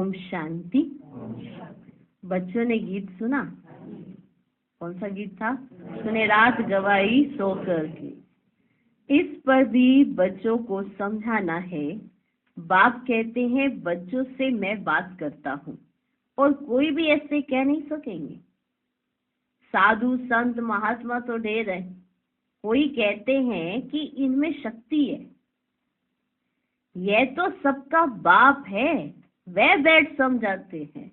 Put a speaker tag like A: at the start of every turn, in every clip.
A: ओम शांति। बच्चों ने गीत सुना? कौन सा गीत था? सुने रात गवाई सोकर की। इस पर भी बच्चों को समझाना है। बाप कहते हैं बच्चों से मैं बात करता हूँ और कोई भी ऐसे कह नहीं सकेंगे। साधु संत महात्मा तो ढेर है, कोई कहते हैं कि इनमें शक्ति है। यह तो सबका बाप है, वह बैठ समझाते हैं।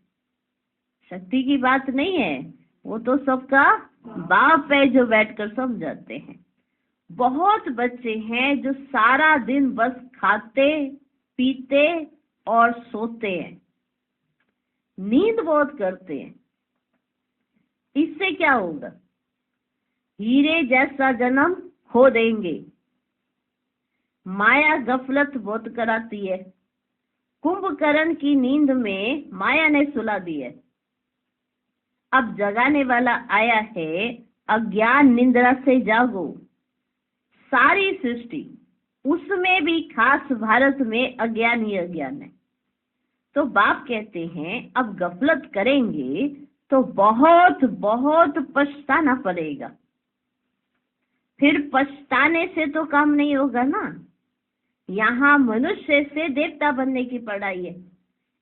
A: शक्ति की बात नहीं है, वो तो सबका बाप है जो बैठकर समझाते हैं। बहुत बच्चे हैं जो सारा दिन बस खाते पीते और सोते हैं, नींद बहुत करते हैं। इससे क्या होगा? हीरे जैसा जन्म खो देंगे। माया गफलत बहुत कराती है। कुंभकर्ण की नींद में माया ने सुला दी है। अब जगाने वाला आया है, अज्ञान निंद्रा से जागो। सारी सृष्टि, उसमें भी खास भारत में अज्ञान ही अज्ञान है। तो बाप कहते हैं अब गफलत करेंगे तो बहुत बहुत पछताना पड़ेगा। फिर पछताने से तो काम नहीं होगा ना। यहाँ मनुष्य से देवता बनने की पढ़ाई है,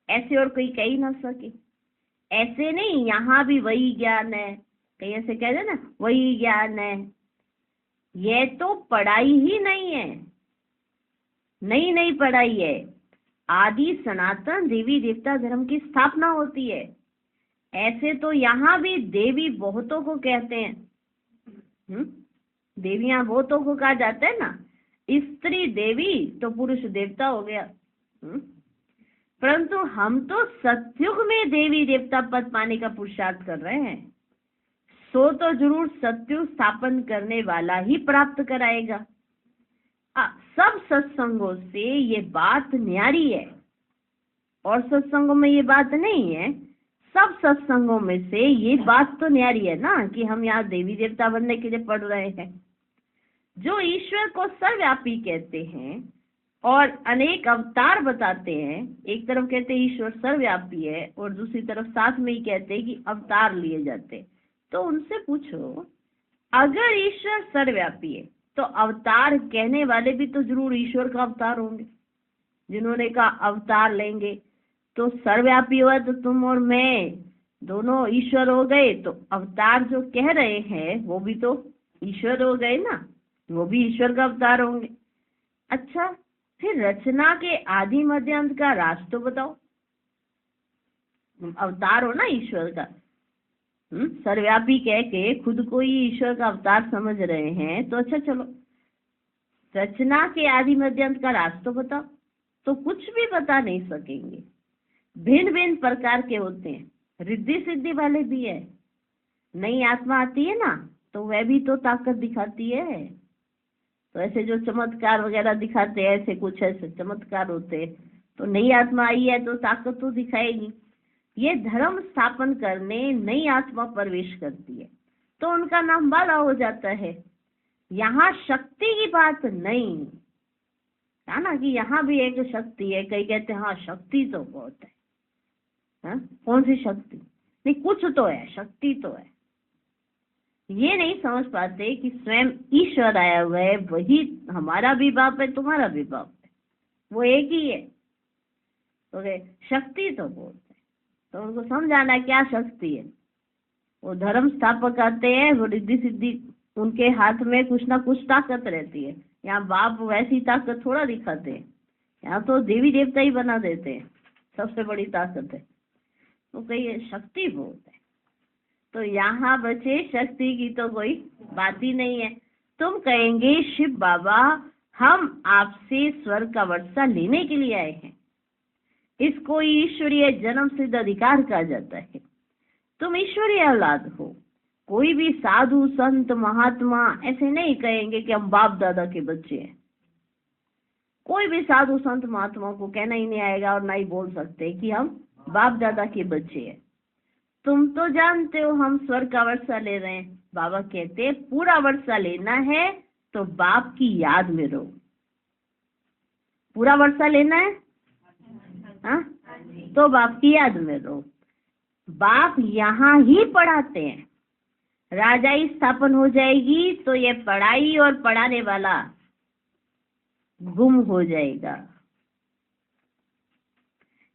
A: ऐसे और कोई कह ही ना सके। ऐसे नहीं, यहाँ भी वही ज्ञान है। कहीं ऐसे कह दे ना वही ज्ञान है। ये तो पढ़ाई ही नहीं है, नई नई पढ़ाई है। आदि सनातन देवी देवता धर्म की स्थापना होती है। ऐसे तो यहाँ भी देवी बहुतों को कहते हैं। देवियां बहुतों को कहा जाता है ना। स्त्री देवी तो पुरुष देवता हो गया। परंतु हम तो सतयुग में देवी देवता पद पाने का पुरुषार्थ कर रहे हैं। सो तो जरूर सतयुग स्थापन करने वाला ही प्राप्त कराएगा। सब सत्संगों से ये बात न्यारी है और सत्संगों में ये बात नहीं है। सब सत्संगों में से ये बात तो न्यारी है ना कि हम यहाँ देवी देवता बनने के लिए पढ़ रहे हैं। जो ईश्वर को सर्वव्यापी कहते हैं और अनेक अवतार बताते हैं, एक तरफ कहते हैं ईश्वर सर्वव्यापी है और दूसरी तरफ साथ में ही कहते हैं कि अवतार लिए जाते हैं। तो उनसे पूछो, अगर ईश्वर सर्वव्यापी है तो अवतार कहने वाले भी तो जरूर ईश्वर का अवतार होंगे। जिन्होंने कहा अवतार लेंगे तो सर्वव्यापी हुआ तो तुम और मैं दोनों ईश्वर हो गए। तो अवतार जो कह रहे हैं वो भी तो ईश्वर हो गए ना, वो भी ईश्वर का अवतार होंगे। अच्छा, फिर रचना के आदि मध्य अंत का राज तो बताओ। अवतार हो ना ईश्वर का। सर्वव्यापी कह के खुद को ही ईश्वर का अवतार समझ रहे हैं। तो अच्छा चलो, रचना के आदि मध्य अंत का राज तो बताओ। तो कुछ भी बता नहीं सकेंगे। भिन्न भिन्न प्रकार के होते हैं। रिद्धि सिद्धि वाले भी है। नई आत्मा आती है ना तो वह भी तो ताकत दिखाती है। तो ऐसे जो चमत्कार वगैरह दिखाते हैं, ऐसे कुछ ऐसे चमत्कार होते हैं। तो नई आत्मा आई है तो ताकत तो दिखाएगी। ये धर्म स्थापन करने नई आत्मा प्रवेश करती है तो उनका नाम बाला हो जाता है। यहाँ शक्ति की बात नहीं है ना कि यहाँ भी एक शक्ति है। कई कहते हैं हाँ शक्ति तो बहुत है। हाँ, कौन सी शक्ति? नहीं, कुछ तो है, शक्ति तो है। ये नहीं समझ पाते कि स्वयं ईश्वर आया हुआ है, वही हमारा भी बाप है, तुम्हारा भी बाप है, वो एक ही है। तो शक्ति तो बहुत है। तो उनको समझाना क्या शक्ति है। वो धर्म स्थापक आते हैं, वो रिद्धि सिद्धि, उनके हाथ में कुछ ना कुछ ताकत रहती है। यहाँ बाप वैसी ताकत थोड़ा दिखाते हैं, यहाँ तो देवी देवता ही बना देते हैं, सबसे बड़ी ताकत है। तो कहिए शक्ति बहुत है। तो यहाँ बचे शक्ति की तो कोई बात ही नहीं है। तुम कहेंगे शिव बाबा हम आपसे स्वर्ग का वर्षा लेने के लिए आए हैं। इसको ईश्वरीय जन्म सिद्ध अधिकार कहा जाता है। तुम ईश्वरीय औलाद हो। कोई भी साधु संत महात्मा ऐसे नहीं कहेंगे कि हम बाप दादा के बच्चे हैं। कोई भी साधु संत महात्मा को कहना ही नहीं आएगा और ना ही बोल सकते कि हम बाप दादा के बच्चे हैं। तुम तो जानते हो हम स्वर्ग का वर्षा ले रहे हैं। बाबा कहते पूरा वर्षा लेना है तो बाप की याद में रहो। पूरा वर्षा लेना है, हाँ तो बाप की याद में रहो। बाप यहाँ ही पढ़ाते हैं। राजाई स्थापन हो जाएगी तो ये पढ़ाई और पढ़ाने वाला गुम हो जाएगा।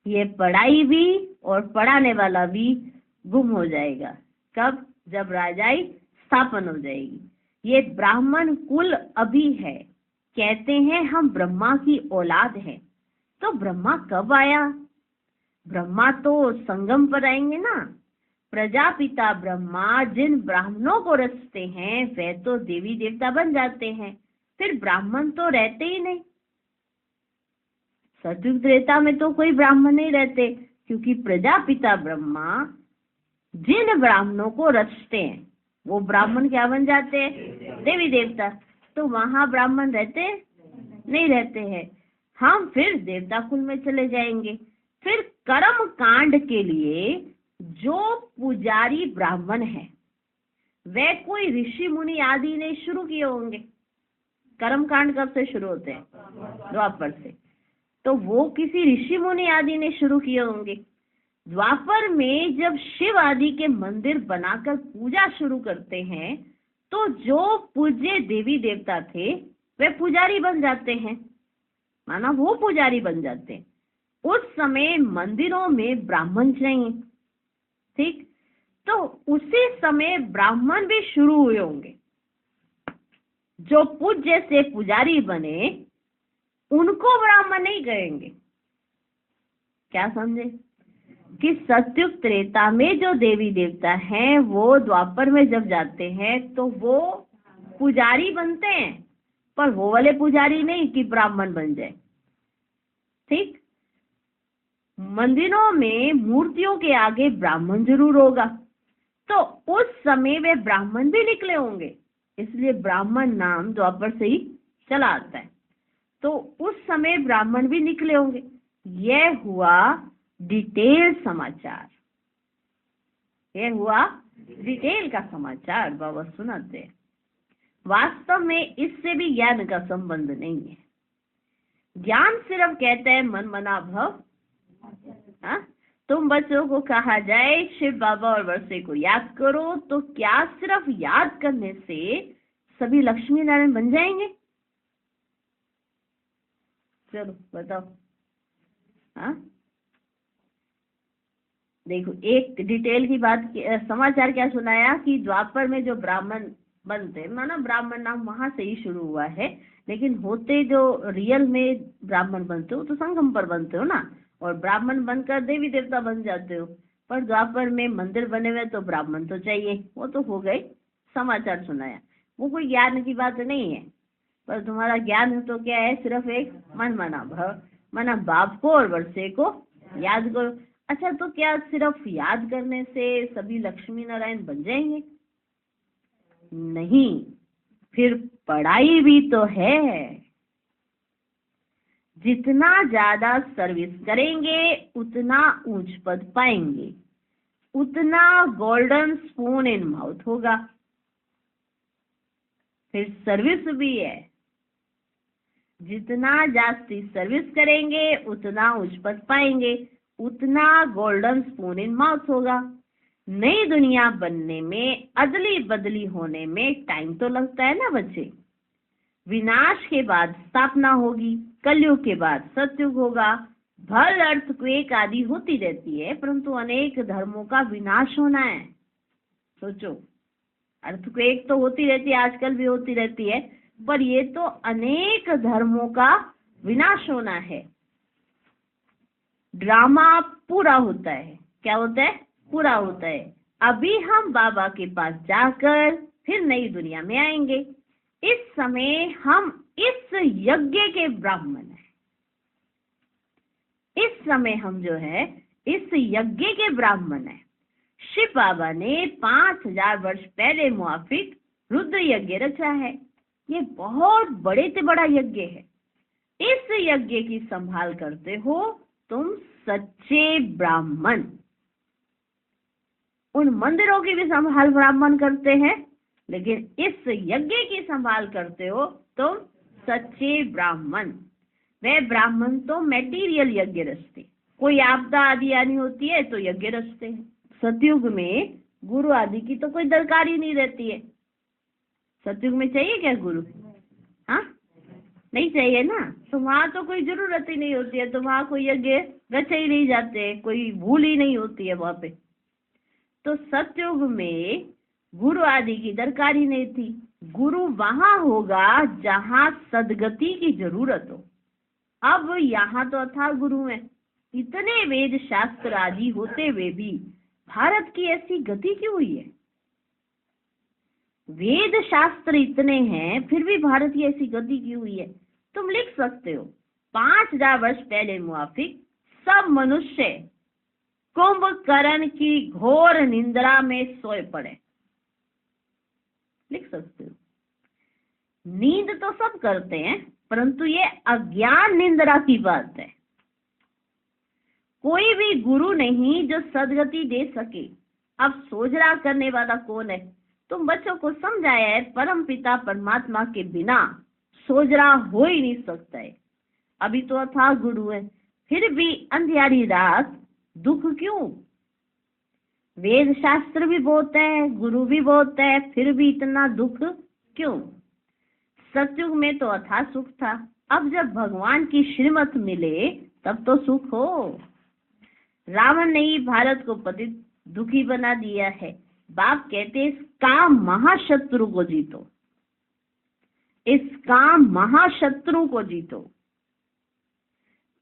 A: ये पढ़ाई भी और पढ़ाने वाला भी गुम हो जाएगा। कब? जब राजाई स्थापन हो जाएगी। ये ब्राह्मण कुल अभी है, कहते हैं हम ब्रह्मा की औलाद हैं। तो ब्रह्मा कब आया? ब्रह्मा तो संगम पर आएंगे ना। प्रजापिता ब्रह्मा जिन ब्राह्मणों को रचते हैं वे तो देवी देवता बन जाते हैं, फिर ब्राह्मण तो रहते ही नहीं। सतयुग त्रेता में तो कोई ब्राह्मण नहीं रहते, क्योंकि प्रजापिता ब्रह्मा जिन ब्राह्मणों को रचते हैं वो ब्राह्मण क्या बन जाते हैं? देवी देवता। तो वहां ब्राह्मण रहते नहीं रहते हैं। हम फिर देवता कुल में चले जाएंगे। फिर कर्म कांड के लिए जो पुजारी ब्राह्मण है वे कोई ऋषि मुनि आदि ने शुरू किए होंगे। कर्म कांड कब से शुरू होते हैं? द्वापर से। तो वो किसी ऋषि मुनि आदि ने शुरू किए होंगे। द्वापर में जब शिव आदि के मंदिर बनाकर पूजा शुरू करते हैं तो जो पूज्य देवी देवता थे वे पुजारी बन जाते हैं, माना वो पुजारी बन जाते हैं। उस समय मंदिरों में ब्राह्मण चाहिए, ठीक? तो उसी समय ब्राह्मण भी शुरू हुए होंगे। जो पूज्य से पुजारी बने उनको ब्राह्मण नहीं कहेंगे। क्या समझे? कि सतयुग त्रेता में जो देवी देवता हैं वो द्वापर में जब जाते हैं तो वो पुजारी बनते हैं, पर वो वाले पुजारी नहीं कि ब्राह्मण बन जाए, ठीक? मंदिरों में मूर्तियों के आगे ब्राह्मण जरूर होगा। तो उस समय वे ब्राह्मण भी निकले होंगे, इसलिए ब्राह्मण नाम द्वापर से ही चला आता है। तो उस समय ब्राह्मण भी निकले होंगे। यह हुआ डिटेल समाचार, यह हुआ डिटेल का समाचार बाबा सुनाते हैं। वास्तव में इससे भी ज्ञान का संबंध नहीं है। ज्ञान सिर्फ कहते हैं मन मना भव। तुम बच्चों को कहा जाए शिव बाबा और वर्षे को याद करो, तो क्या सिर्फ याद करने से सभी लक्ष्मी नारायण बन जाएंगे? चलो बताओ। हाँ, देखो एक डिटेल की बात समाचार क्या सुनाया कि द्वापर में जो ब्राह्मण बनते, माना ब्राह्मण नाम वहां से ही शुरू हुआ है, लेकिन होते जो रियल में ब्राह्मण बनते हो तो संगम पर बनते हो ना, और ब्राह्मण बनकर देवी देवता बन जाते हो। पर द्वापर में मंदिर बने हुए तो ब्राह्मण तो चाहिए, वो तो हो गए। समाचार सुनाया, वो कोई ज्ञान की बात नहीं है। पर तुम्हारा ज्ञान तो क्या है? सिर्फ एक मन मना भव, माना बाप को और वर्षे को याद करो। अच्छा, तो क्या सिर्फ याद करने से सभी लक्ष्मी नारायण बन जाएंगे? नहीं, फिर पढ़ाई भी तो है। जितना ज्यादा सर्विस करेंगे उतना ऊंच पद पाएंगे, उतना गोल्डन स्पून इन माउथ होगा। फिर सर्विस भी है, जितना जास्ती सर्विस करेंगे उतना उच्च पद पाएंगे, उतना गोल्डन स्पून इन माउथ होगा। नई दुनिया बनने में, अदली बदली होने में टाइम तो लगता है ना बच्चे। विनाश के बाद स्थापना होगी, कलयुग के बाद सतयुग होगा। भल अर्थक्वेक आदि होती रहती है, परंतु अनेक धर्मों का विनाश होना है। सोचो, अर्थक्वेक तो होती रहती है, आजकल भी होती रहती है, पर ये तो अनेक धर्मों का विनाश होना है। ड्रामा पूरा होता है। क्या होता है? पूरा होता है। अभी हम बाबा के पास जाकर फिर नई दुनिया में आएंगे। इस समय हम इस यज्ञ के ब्राह्मण हैं। इस समय हम जो है इस यज्ञ के ब्राह्मण हैं। शिव बाबा ने 5000 वर्ष पहले मुआफिक रुद्र यज्ञ रचा है। ये बहुत बड़े से बड़ा यज्ञ है। इस यज्ञ की संभाल करते हो तुम सच्चे ब्राह्मण। उन मंदिरों की भी संभाल ब्राह्मण करते हैं, लेकिन इस यज्ञ की संभाल करते हो तुम सच्चे ब्राह्मण। वे ब्राह्मण तो मैटीरियल यज्ञ रचते, कोई आपदा आदि आनी होती है तो यज्ञ रचते हैं। सतयुग में गुरु आदि की तो कोई दरकार ही नहीं रहती है। सतयुग में चाहिए क्या गुरु? हाँ, नहीं चाहिए ना, तो वहाँ तो कोई जरूरत ही नहीं होती है, तो वहाँ कोई यज्ञ रचे ही नहीं जाते, कोई भूल ही नहीं होती है वहाँ पे। तो सतयुग में गुरु आदि की दरकार ही नहीं थी। गुरु वहाँ होगा जहाँ सदगति की जरूरत हो। अब यहाँ तो अथाह गुरु है, इतने वेद शास्त्र आदि होते हुए भी भारत की ऐसी गति क्यों हुई है? वेद शास्त्र इतने हैं फिर भी भारत की ऐसी गति क्यों हुई है? तुम लिख सकते हो 5000 वर्ष पहले मुआफिक सब मनुष्य कुंभकर्ण की घोर निंद्रा में सोए पड़े। लिख सकते हो। नींद तो सब करते हैं, परंतु ये अज्ञान निंद्रा की बात है। कोई भी गुरु नहीं जो सदगति दे सके। अब सोजरा करने वाला कौन है? तुम बच्चों को समझाया है, परम पिता परमात्मा के बिना सोजरा हो ही नहीं सकता है। अभी तो अथाह गुरु है, फिर भी अंधियारी रात दुख क्यों? वेद शास्त्र भी बहुत है, गुरु भी बहुत है, फिर भी इतना दुख क्यों? सतयुग में तो अथाह सुख था, अब जब भगवान की श्रीमत मिले तब तो सुख हो। रावण ने ही भारत को पतित दुखी बना दिया है। बाप कहते इस काम महाशत्रु को जीतो, इस काम महाशत्रु को जीतो,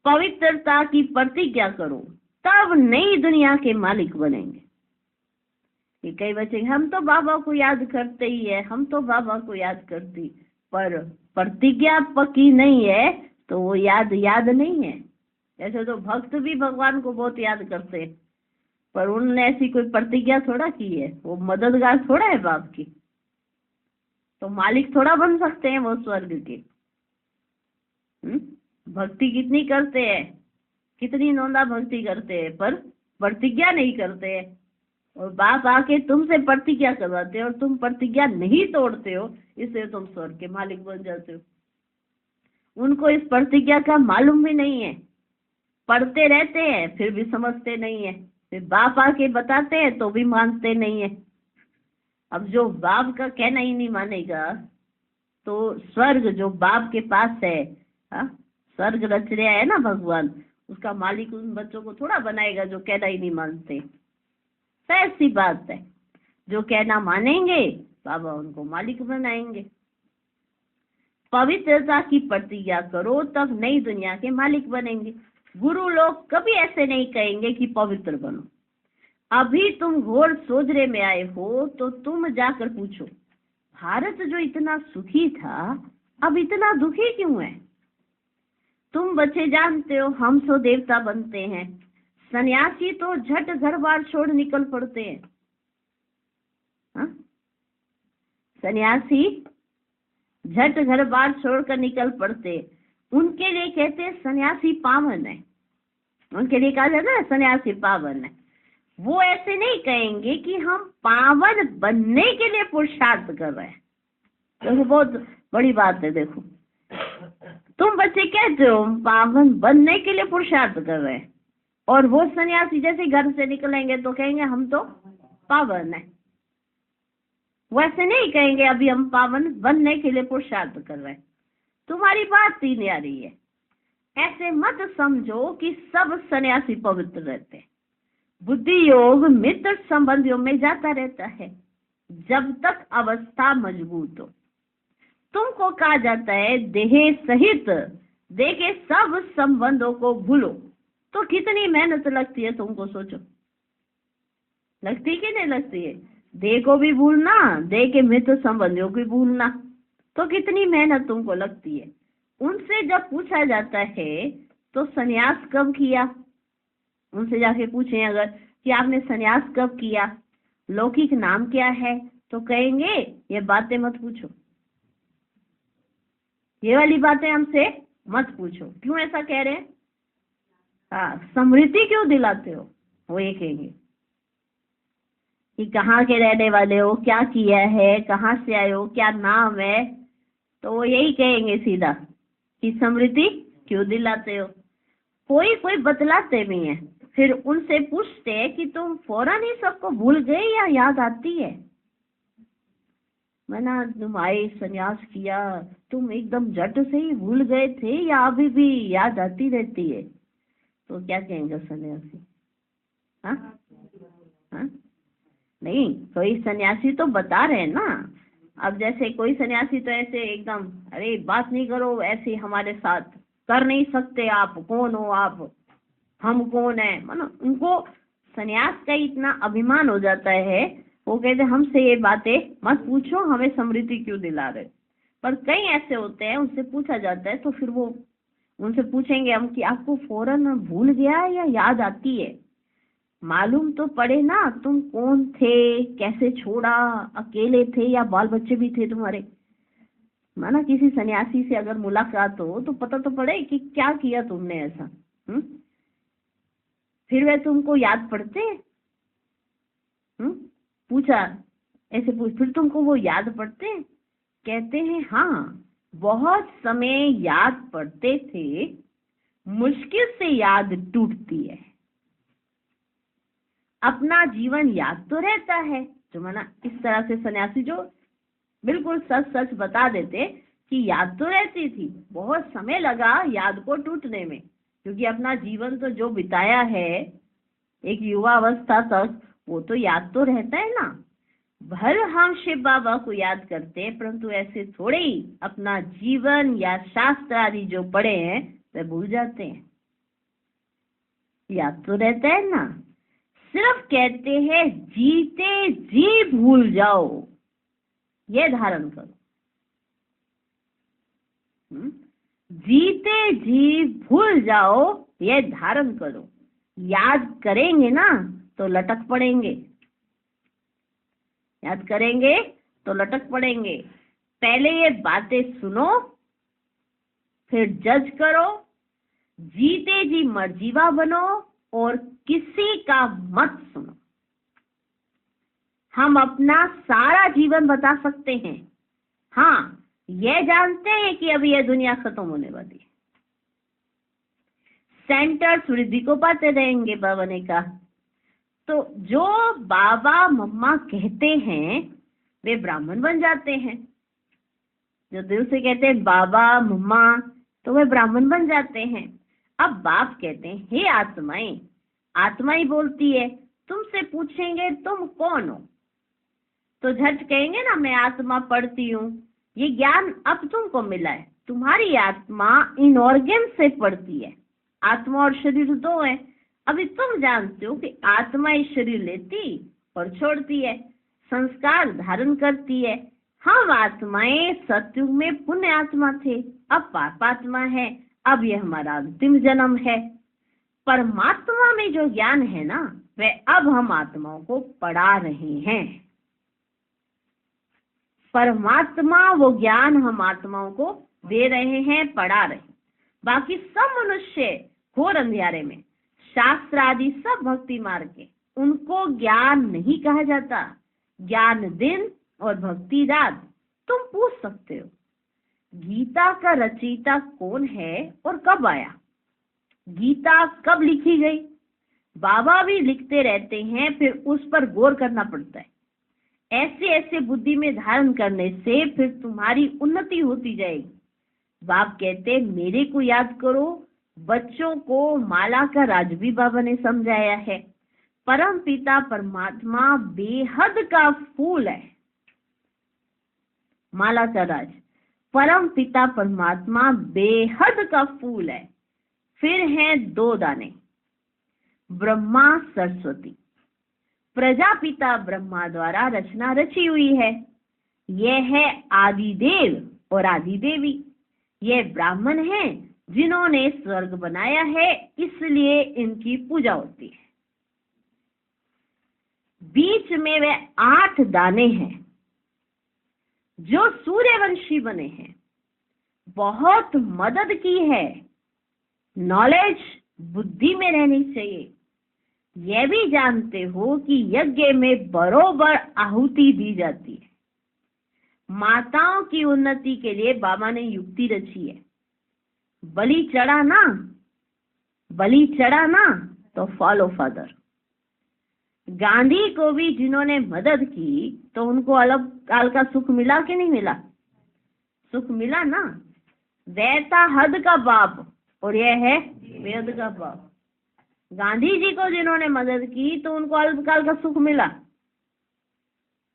A: पवित्रता की प्रतिज्ञा करो, तब नई दुनिया के मालिक बनेंगे। ये कई बच्चे हम तो बाबा को याद करते ही है, हम तो बाबा को याद करती, पर प्रतिज्ञा पक्की नहीं है तो वो याद नहीं है। ऐसे तो भक्त भी भगवान को बहुत याद करते हैं, पर उन्होंने ऐसी कोई प्रतिज्ञा थोड़ा की है, वो मददगार थोड़ा है बाप की, तो मालिक थोड़ा बन सकते हैं वो स्वर्ग के। भक्ति कितनी करते हैं, कितनी नौंदा भक्ति करते हैं, पर प्रतिज्ञा नहीं करते हैं। और बाप आके तुमसे प्रतिज्ञा करवाते हो और तुम प्रतिज्ञा नहीं तोड़ते हो, इससे तुम स्वर्ग के मालिक बन जाते हो। उनको इस प्रतिज्ञा का मालूम भी नहीं है, पढ़ते रहते हैं फिर भी समझते नहीं है, फिर बाप आके बताते हैं तो भी मानते नहीं है। अब जो बाप का कहना ही नहीं मानेगा तो स्वर्ग जो बाप के पास है, स्वर्ग रच रहा है ना भगवान, उसका मालिक उन बच्चों को थोड़ा बनाएगा जो कहना ही नहीं मानते। ऐसी बात है, जो कहना मानेंगे बाबा उनको मालिक बनाएंगे। पवित्रता की प्रतिज्ञा करो तब नई दुनिया के मालिक बनेंगे। गुरु लोग कभी ऐसे नहीं कहेंगे कि पवित्र बनो। अभी तुम घोर सोजरे में आए हो तो तुम जाकर पूछो, भारत जो इतना सुखी था अब इतना दुखी क्यों है? तुम बच्चे जानते हो हम सो देवता बनते हैं, सन्यासी तो झट घर बार छोड़ निकल पड़ते हैं। सन्यासी झट घर बार छोड़कर निकल पड़ते, उनके लिए कहते हैं सन्यासी पावन है, उनके लिए कहा जाता है सन्यासी पावन है। वो ऐसे नहीं कहेंगे कि हम पावन बनने के लिए पुरुषार्थ कर रहे हैं। देखो बहुत बड़ी बात है। देखो तुम बच्चे कहते हो पावन बनने के लिए पुरुषार्थ कर रहे हैं, और वो सन्यासी जैसे घर से निकलेंगे तो कहेंगे हम तो पावन है। वैसे नहीं कहेंगे अभी हम पावन बनने के लिए पुरुषार्थ कर रहे हैं। तुम्हारी बात ही नहीं आ रही है। ऐसे मत समझो कि सब सन्यासी पवित्र रहते हैं। बुद्धि योग मित्र संबंधियों में जाता रहता है जब तक अवस्था मजबूत हो। तुमको कहा जाता है देह सहित देखे सब संबंधों को भूलो, तो कितनी मेहनत लगती है तुमको सोचो। लगती कि नहीं लगती है? देह को भी भूलना, देह के मित्र संबंधियों को भी भूलना, तो कितनी मेहनत तुमको लगती है। उनसे जब पूछा जाता है तो सन्यास कब किया, उनसे जाके पूछें अगर कि आपने सन्यास कब किया, लौकिक नाम क्या है, तो कहेंगे ये बातें मत पूछो, ये वाली बातें हमसे मत पूछो। क्यों ऐसा कह रहे हैं? स्मृति क्यों दिलाते हो, वो ये कहेंगे कि कहाँ के रहने वाले हो, क्या किया है, कहाँ से आए हो, क्या नाम है, तो वो यही कहेंगे सीधा कि स्मृति क्यों दिलाते हो। कोई कोई बतलाते भी हैं, फिर उनसे पूछते हैं कि तुम फौरन ही सबको भूल गए या याद आती है। मना तुम आए, संन्यास किया, तुम एकदम झट से ही भूल गए थे या अभी भी याद आती रहती है? तो क्या कहेंगे सन्यासी? हाँ हाँ, नहीं, कोई सन्यासी तो बता रहे हैं ना। अब जैसे कोई सन्यासी तो ऐसे एकदम, अरे बात नहीं करो ऐसे हमारे साथ, कर नहीं सकते, आप कौन हो, आप हम कौन है, मानो उनको सन्यास का इतना अभिमान हो जाता है, वो कहते हमसे ये बातें मत पूछो, हमें समृद्धि क्यों दिला रहे। पर कई ऐसे होते हैं, उनसे पूछा जाता है तो फिर वो उनसे पूछेंगे हम कि आपको फौरन भूल गया या याद आती है? मालूम तो पड़े ना तुम कौन थे, कैसे छोड़ा, अकेले थे या बाल बच्चे भी थे तुम्हारे। माना किसी सन्यासी से अगर मुलाकात हो तो पता तो पड़े कि क्या किया तुमने ऐसा। फिर वे तुमको याद पड़ते हैं? पूछा, ऐसे पूछ, फिर तुमको वो याद पड़ते हैं? कहते हैं हाँ, बहुत समय याद पड़ते थे, मुश्किल से याद टूटती है। अपना जीवन याद तो रहता है, जो माना इस तरह से सन्यासी जो बिल्कुल सच सच बता देते कि याद तो रहती थी, बहुत समय लगा याद को टूटने में, क्योंकि अपना जीवन तो जो बिताया है एक युवा अवस्था तक, वो तो याद तो रहता है ना। भर हम शिव बाबा को याद करते हैं, परंतु ऐसे थोड़े ही अपना जीवन या शास्त्र आदि जो पढ़े हैं वे भूल जाते हैं। याद तो रहता है ना, सिर्फ कहते हैं जीते जी भूल जाओ, ये धारण करो। जीते जी भूल जाओ, ये धारण करो। याद करेंगे ना तो लटक पड़ेंगे, याद करेंगे तो लटक पड़ेंगे। पहले ये बातें सुनो, फिर जज करो, जीते जी मर्जीवा बनो और किसी का मत सुनो। हम अपना सारा जीवन बता सकते हैं, हाँ ये जानते हैं कि अभी यह दुनिया खत्म होने वाली है। सेंटर्स वृद्धि को पाते रहेंगे, बाबा ने कहा। तो जो बाबा मम्मा कहते हैं वे ब्राह्मण बन जाते हैं। जो दिल से कहते हैं बाबा मम्मा, तो वे ब्राह्मण बन जाते हैं। अब बाप कहते हैं हे आत्माएं, आत्मा ही बोलती है, तुमसे पूछेंगे तुम कौन हो, तो झट कहेंगे ना मैं आत्मा पढ़ती हूँ। ये ज्ञान अब तुमको मिला है, तुम्हारी आत्मा इन ऑर्गन से पढ़ती है। आत्मा और शरीर दो है। अभी तुम जानते हो कि आत्मा इस शरीर लेती और छोड़ती है, संस्कार धारण करती है। हम आत्माएं सत्युग में पुण्य आत्मा थे, अब पापात्मा है, अब यह हमारा अंतिम जन्म है। परमात्मा में जो ज्ञान है ना, वह अब हम आत्माओं को पढ़ा रहे हैं। परमात्मा वो ज्ञान हम आत्माओं को दे रहे हैं, पढ़ा रहे हैं। बाकी सब मनुष्य घोर अंधियारे में, शास्त्र आदि सब भक्ति मार्ग के, उनको ज्ञान नहीं कहा जाता। ज्ञान दिन और भक्ति रात। तुम पूछ सकते हो गीता का रचयिता कौन है और कब आया, गीता कब लिखी गई? बाबा भी लिखते रहते हैं, फिर उस पर गौर करना पड़ता है। ऐसे ऐसे बुद्धि में धारण करने से फिर तुम्हारी उन्नति होती जाएगी। बाप कहते मेरे को याद करो। बच्चों को माला का राज भी बाबा ने समझाया है। परम पिता परमात्मा बेहद का फूल है। माला का राज, परम पिता परमात्मा बेहद का फूल है। फिर हैं दो दाने, ब्रह्मा सरस्वती। प्रजापिता ब्रह्मा द्वारा रचना रची हुई है। यह है आदिदेव और आदिदेवी। यह ब्राह्मण हैं जिन्होंने स्वर्ग बनाया है, इसलिए इनकी पूजा होती है। बीच में वे 8 दाने हैं जो सूर्यवंशी बने हैं। बहुत मदद की है। नॉलेज बुद्धि में रहनी चाहिए। यह भी जानते हो कि यज्ञ में बरोबर आहुति दी जाती है। माताओं की उन्नति के लिए बाबा ने युक्ति रची है। बलि चढ़ा ना, बलि चढ़ा ना तो फॉलो फादर। गांधी को भी जिन्होंने मदद की तो उनको अलग काल का सुख मिला कि नहीं मिला? सुख मिला ना। वह था हद का बाप और यह है वेद का बाप। गांधी जी को जिन्होंने मदद की तो उनको अल्पकाल का सुख मिला।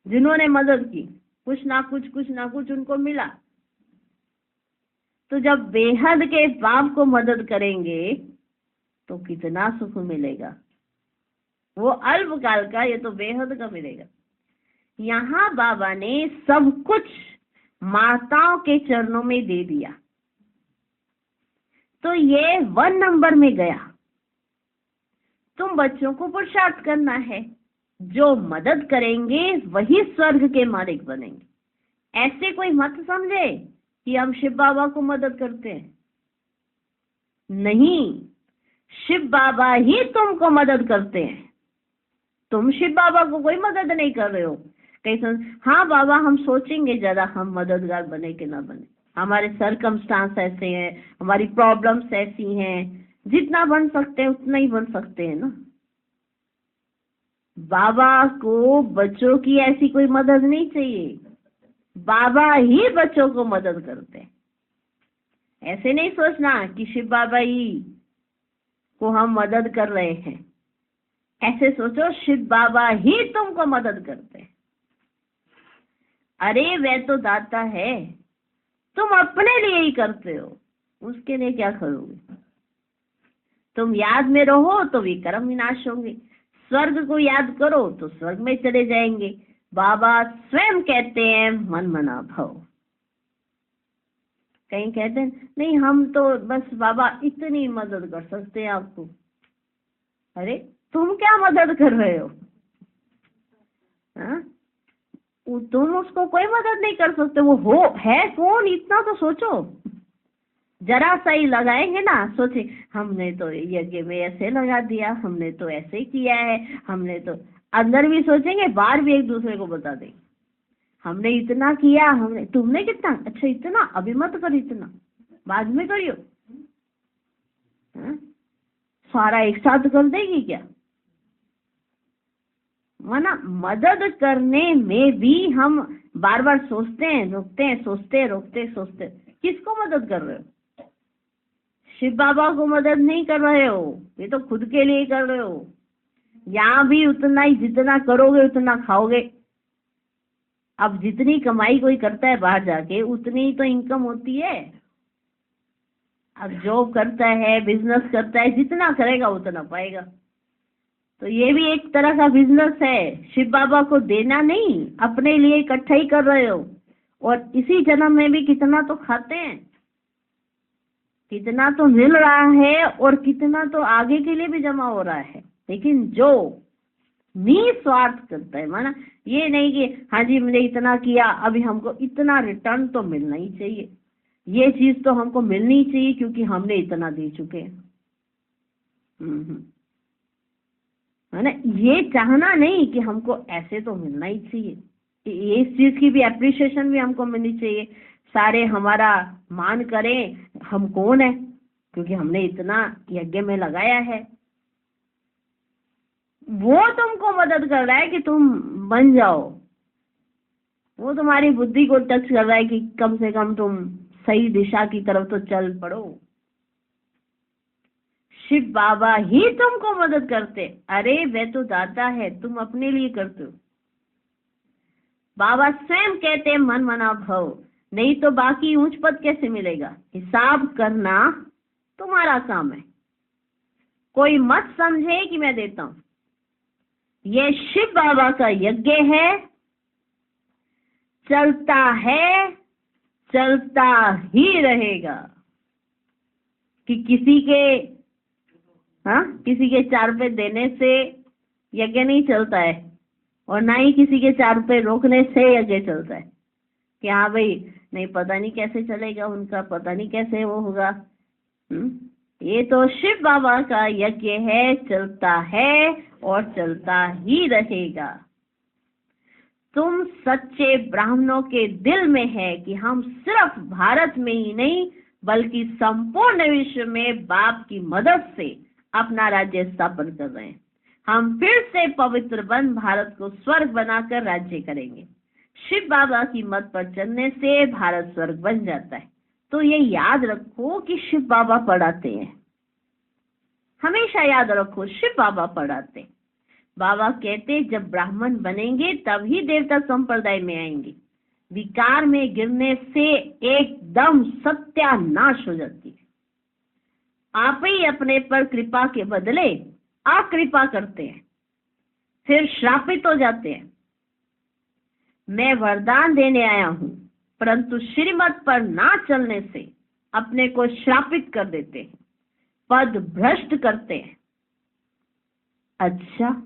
A: जिन्होंने मदद की कुछ ना कुछ उनको मिला। तो जब बेहद के बाप को मदद करेंगे तो कितना सुख मिलेगा। वो अल्पकाल का, ये तो बेहद का मिलेगा। यहाँ बाबा ने सब कुछ माताओं के चरणों में दे दिया तो ये 1 नंबर में गया। तुम बच्चों को पुरुषार्थ करना है, जो मदद करेंगे वही स्वर्ग के मालिक बनेंगे। ऐसे कोई मत समझे कि हम शिव बाबा को मदद करते हैं। नहीं, शिव बाबा ही तुमको मदद करते हैं। तुम शिव बाबा को कोई मदद नहीं कर रहे हो। कहीं हाँ बाबा हम सोचेंगे जरा हम मददगार बने कि ना बने, हमारे सरकमस्टांस ऐसे हैं, हमारी प्रॉब्लम्स ऐसी हैं, जितना बन सकते हैं उतना ही बन सकते हैं ना। बाबा को बच्चों की ऐसी कोई मदद नहीं चाहिए, बाबा ही बच्चों को मदद करते हैं। ऐसे नहीं सोचना कि शिव बाबा ही को हम मदद कर रहे हैं। ऐसे सोचो शिव बाबा ही तुमको मदद करते हैं। अरे वह तो दाता है, तुम अपने लिए ही करते हो, उसके लिए क्या करोगे? तुम याद में रहो तो विक्रम विनाश होंगे, स्वर्ग को याद करो तो स्वर्ग में चले जाएंगे। बाबा स्वयं कहते हैं मन मना भव। कहीं कहते हैं नहीं हम तो बस बाबा इतनी मदद कर सकते हैं आपको। अरे तुम क्या मदद कर रहे हो? हाँ? तुम उसको कोई मदद नहीं कर सकते। वो है कौन, इतना तो सोचो। जरा सा ही लगाएंगे ना, सोचे हमने तो यज्ञ में ऐसे लगा दिया, हमने तो ऐसे किया है, हमने तो अंदर भी सोचेंगे, बाहर भी एक दूसरे को बता देंगे हमने इतना किया, हमने तुमने कितना, अच्छा इतना, अभी मत कर, इतना बाद में करियो। सारा एक साथ कर देगी क्या? माना मदद करने में भी हम बार बार सोचते हैं, रुकते हैं, सोचते हैं, रुकते, सोचते। किसको मदद कर रहे हो? शिव बाबा को मदद नहीं कर रहे हो, ये तो खुद के लिए कर रहे हो। यहाँ भी उतना ही, जितना करोगे उतना खाओगे। अब जितनी कमाई कोई करता है बाहर जाके उतनी ही तो इनकम होती है। अब जॉब करता है, बिजनेस करता है, जितना करेगा उतना पाएगा। तो ये भी एक तरह का बिजनेस है। शिव बाबा को देना नहीं, अपने लिए इकट्ठा ही कर रहे हो। और इसी जन्म में भी कितना तो खाते हैं, कितना तो मिल रहा है और कितना तो आगे के लिए भी जमा हो रहा है। लेकिन जो निस्वार्थ करता है, माना ये नहीं कि हाँ जी मैंने इतना किया अभी हमको इतना रिटर्न तो मिलना ही चाहिए, ये चीज तो हमको मिलनी चाहिए क्योंकि हमने इतना दे चुके हैं। है ना, ये चाहना नहीं कि हमको ऐसे तो मिलना ही चाहिए, इस चीज की भी अप्रिशिएशन भी हमको मिलनी चाहिए। सारे हमारा मान करें हम कौन है, क्योंकि हमने इतना यज्ञ में लगाया है। वो तुमको मदद कर रहा है कि तुम बन जाओ, वो तुम्हारी बुद्धि को टच कर रहा है कि कम से कम तुम सही दिशा की तरफ तो चल पड़ो। शिव बाबा ही तुमको मदद करते। अरे वे तो दाता है, तुम अपने लिए करते हो। बाबा स्वयं कहते हैं मन मना भव, नहीं तो बाकी ऊंच पद कैसे मिलेगा? हिसाब करना तुम्हारा काम है। कोई मत समझे कि मैं देता हूं, ये शिव बाबा का यज्ञ है, चलता है, चलता ही रहेगा। कि किसी के 4 रुपए देने से यज्ञ नहीं चलता है और ना ही किसी के 4 रुपए रोकने से यज्ञ चलता है कि हाँ भाई नहीं पता नहीं कैसे चलेगा उनका, पता नहीं कैसे वो होगा। ये तो शिव बाबा का यज्ञ है, चलता है और चलता ही रहेगा। तुम सच्चे ब्राह्मणों के दिल में है कि हम सिर्फ भारत में ही नहीं बल्कि संपूर्ण विश्व में बाप की मदद से अपना राज्य स्थापन कर रहे हैं। हम फिर से पवित्र वन भारत को स्वर्ग बनाकर राज्य करेंगे। शिव बाबा की मत पर चलने से भारत स्वर्ग बन जाता है। तो ये याद रखो कि शिव बाबा पढ़ाते हैं, हमेशा याद रखो शिव बाबा पढ़ाते हैं। बाबा कहते जब ब्राह्मण बनेंगे तभी देवता संप्रदाय में आएंगे। विकार में गिरने से एकदम सत्यानाश हो जाती है। आप ही अपने पर कृपा के बदले अकृपा करते हैं, फिर श्रापित हो जाते हैं। मैं वरदान देने आया हूं, परंतु श्रीमत पर ना चलने से अपने को श्रापित कर देते हैं, पद भ्रष्ट करते हैं। अच्छा,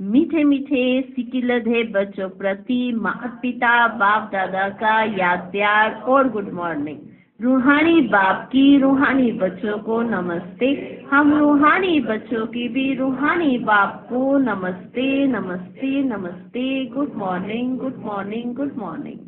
A: मीठे मीठे सिकिलधे बच्चों प्रति माता पिता बाप दादा का याद प्यार और गुड मॉर्निंग। रूहानी बाप की रूहानी बच्चों को नमस्ते। हम रूहानी बच्चों की भी रूहानी बाप को नमस्ते नमस्ते नमस्ते। Good morning good morning good morning.